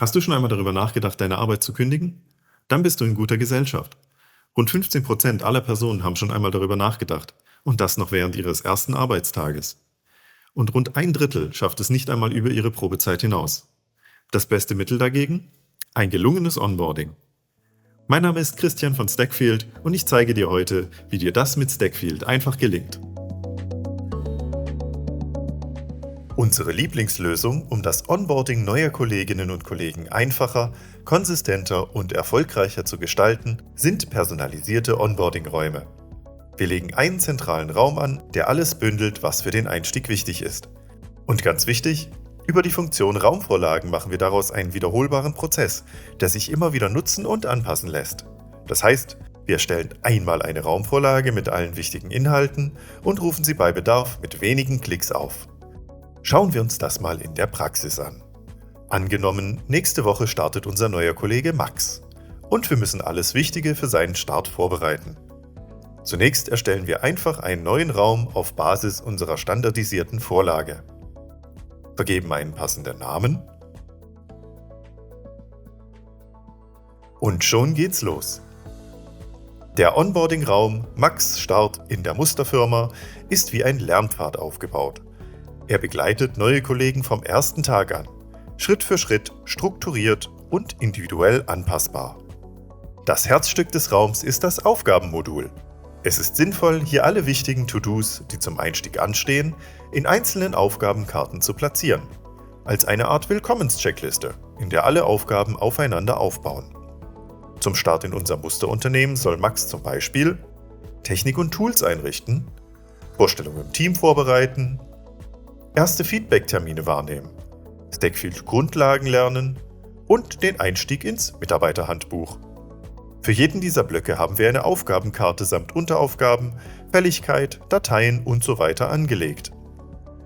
Hast du schon einmal darüber nachgedacht, deine Arbeit zu kündigen? Dann bist du in guter Gesellschaft. Rund 15% aller Personen haben schon einmal darüber nachgedacht. Und das noch während ihres ersten Arbeitstages. Und rund ein Drittel schafft es nicht einmal über ihre Probezeit hinaus. Das beste Mittel dagegen? Ein gelungenes Onboarding. Mein Name ist Christian von Stackfield und ich zeige dir heute, wie dir das mit Stackfield einfach gelingt. Unsere Lieblingslösung, um das Onboarding neuer Kolleginnen und Kollegen einfacher, konsistenter und erfolgreicher zu gestalten, sind personalisierte Onboarding-Räume. Wir legen einen zentralen Raum an, der alles bündelt, was für den Einstieg wichtig ist. Und ganz wichtig, über die Funktion Raumvorlagen machen wir daraus einen wiederholbaren Prozess, der sich immer wieder nutzen und anpassen lässt. Das heißt, wir erstellen einmal eine Raumvorlage mit allen wichtigen Inhalten und rufen sie bei Bedarf mit wenigen Klicks auf. Schauen wir uns das mal in der Praxis an. Angenommen, nächste Woche startet unser neuer Kollege Max und wir müssen alles Wichtige für seinen Start vorbereiten. Zunächst erstellen wir einfach einen neuen Raum auf Basis unserer standardisierten Vorlage. Vergeben einen passenden Namen und schon geht's los. Der Onboarding-Raum Max Start in der Musterfirma ist wie ein Lernpfad aufgebaut. Er begleitet neue Kollegen vom ersten Tag an, Schritt für Schritt, strukturiert und individuell anpassbar. Das Herzstück des Raums ist das Aufgabenmodul. Es ist sinnvoll, hier alle wichtigen To-Dos, die zum Einstieg anstehen, in einzelnen Aufgabenkarten zu platzieren, als eine Art Willkommenscheckliste, in der alle Aufgaben aufeinander aufbauen. Zum Start in unser Musterunternehmen soll Max zum Beispiel Technik und Tools einrichten, Vorstellungen im Team vorbereiten, erste Feedback-Termine wahrnehmen, Stackfield Grundlagen lernen und den Einstieg ins Mitarbeiterhandbuch. Für jeden dieser Blöcke haben wir eine Aufgabenkarte samt Unteraufgaben, Fälligkeit, Dateien und so weiter angelegt.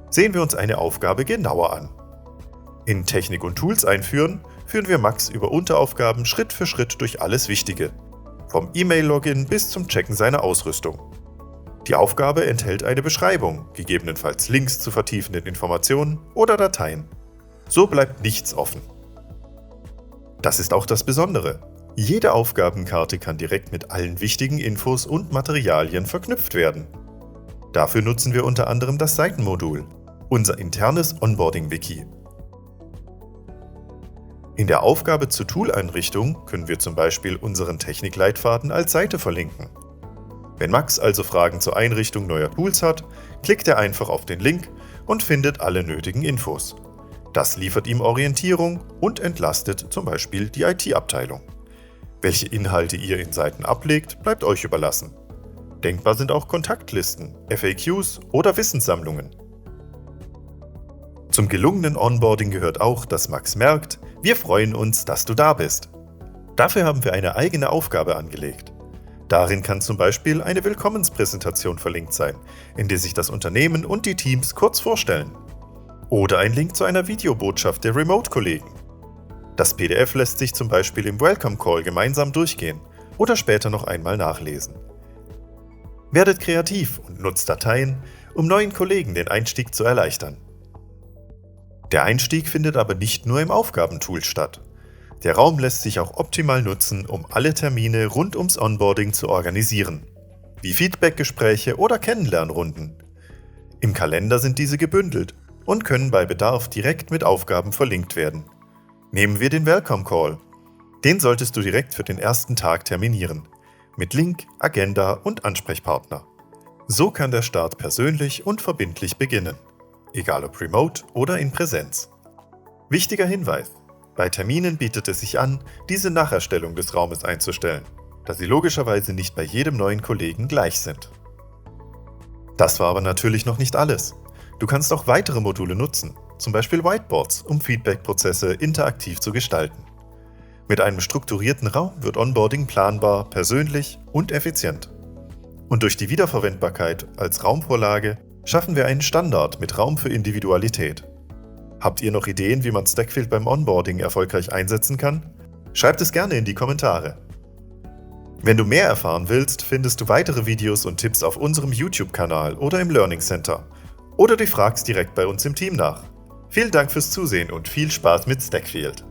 Sehen wir uns eine Aufgabe genauer an. In Technik und Tools einführen, führen wir Max über Unteraufgaben Schritt für Schritt durch alles Wichtige. Vom E-Mail-Login bis zum Checken seiner Ausrüstung. Die Aufgabe enthält eine Beschreibung, gegebenenfalls Links zu vertiefenden Informationen oder Dateien. So bleibt nichts offen. Das ist auch das Besondere. Jede Aufgabenkarte kann direkt mit allen wichtigen Infos und Materialien verknüpft werden. Dafür nutzen wir unter anderem das Seitenmodul, unser internes Onboarding-Wiki. In der Aufgabe zur Tool-Einrichtung können wir zum Beispiel unseren Technikleitfaden als Seite verlinken. Wenn Max also Fragen zur Einrichtung neuer Tools hat, klickt er einfach auf den Link und findet alle nötigen Infos. Das liefert ihm Orientierung und entlastet zum Beispiel die IT-Abteilung. Welche Inhalte ihr in Seiten ablegt, bleibt euch überlassen. Denkbar sind auch Kontaktlisten, FAQs oder Wissenssammlungen. Zum gelungenen Onboarding gehört auch, dass Max merkt, wir freuen uns, dass du da bist. Dafür haben wir eine eigene Aufgabe angelegt. Darin kann zum Beispiel eine Willkommenspräsentation verlinkt sein, in der sich das Unternehmen und die Teams kurz vorstellen. Oder ein Link zu einer Videobotschaft der Remote-Kollegen. Das PDF lässt sich zum Beispiel im Welcome Call gemeinsam durchgehen oder später noch einmal nachlesen. Werdet kreativ und nutzt Dateien, um neuen Kollegen den Einstieg zu erleichtern. Der Einstieg findet aber nicht nur im Aufgabentool statt. Der Raum lässt sich auch optimal nutzen, um alle Termine rund ums Onboarding zu organisieren, wie Feedbackgespräche oder Kennenlernrunden. Im Kalender sind diese gebündelt und können bei Bedarf direkt mit Aufgaben verlinkt werden. Nehmen wir den Welcome Call. Den solltest du direkt für den ersten Tag terminieren, mit Link, Agenda und Ansprechpartner. So kann der Start persönlich und verbindlich beginnen, egal ob remote oder in Präsenz. Wichtiger Hinweis: Bei Terminen bietet es sich an, diese Nacherstellung des Raumes einzustellen, da sie logischerweise nicht bei jedem neuen Kollegen gleich sind. Das war aber natürlich noch nicht alles. Du kannst auch weitere Module nutzen, zum Beispiel Whiteboards, um Feedback-Prozesse interaktiv zu gestalten. Mit einem strukturierten Raum wird Onboarding planbar, persönlich und effizient. Und durch die Wiederverwendbarkeit als Raumvorlage schaffen wir einen Standard mit Raum für Individualität. Habt ihr noch Ideen, wie man Stackfield beim Onboarding erfolgreich einsetzen kann? Schreibt es gerne in die Kommentare. Wenn du mehr erfahren willst, findest du weitere Videos und Tipps auf unserem YouTube-Kanal oder im Learning Center. Oder du fragst direkt bei uns im Team nach. Vielen Dank fürs Zusehen und viel Spaß mit Stackfield!